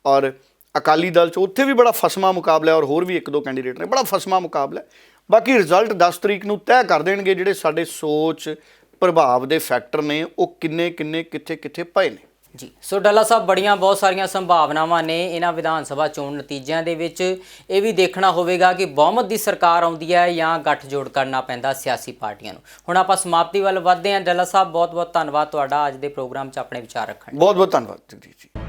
ਔਰ ਅਕਾਲੀ ਦਲ 'ਚ, ਉੱਥੇ ਵੀ ਬੜਾ ਫਸਮਾ ਮੁਕਾਬਲਾ। ਔਰ ਹੋਰ ਵੀ ਇੱਕ ਦੋ ਕੈਂਡੀਡੇਟ ਨੇ, ਬੜਾ ਫਸਮਾ ਮੁਕਾਬਲਾ। ਬਾਕੀ ਰਿਜ਼ਲਟ 10 ਤਰੀਕ ਨੂੰ ਤੈਅ ਕਰ ਦੇਣਗੇ ਜਿਹੜੇ ਸਾਡੇ ਸੋਚ ਪ੍ਰਭਾਵ ਦੇ ਫੈਕਟਰ ਨੇ ਉਹ ਕਿੰਨੇ ਕਿੱਥੇ ਕਿੱਥੇ ਪਏ ਨੇ। ਜੀ, ਸੋ ਡੱਲਾ ਸਾਹਿਬ, ਬੜੀਆਂ ਬਹੁਤ ਸਾਰੀਆਂ ਸੰਭਾਵਨਾਵਾਂ ਨੇ ਇਹਨਾਂ ਵਿਧਾਨ ਸਭਾ ਚੋਣ ਨਤੀਜਿਆਂ ਦੇ ਵਿੱਚ। ਇਹ ਵੀ ਦੇਖਣਾ ਹੋਵੇਗਾ ਕਿ ਬਹੁਮਤ ਦੀ ਸਰਕਾਰ ਆਉਂਦੀ ਹੈ ਜਾਂ ਗੱਠਜੋੜ ਕਰਨਾ ਪੈਂਦਾ ਸਿਆਸੀ ਪਾਰਟੀਆਂ ਨੂੰ। ਹੁਣ ਆਪਾਂ ਸਮਾਪਤੀ ਵੱਲ ਵੱਧਦੇ ਹਾਂ। ਡੱਲਾ ਸਾਹਿਬ, ਬਹੁਤ ਬਹੁਤ ਧੰਨਵਾਦ ਤੁਹਾਡਾ ਅੱਜ ਦੇ ਪ੍ਰੋਗਰਾਮ 'ਚ ਆਪਣੇ ਵਿਚਾਰ ਰੱਖਣ। ਬਹੁਤ ਬਹੁਤ ਧੰਨਵਾਦ ਜਗਦੀਸ਼ ਜੀ।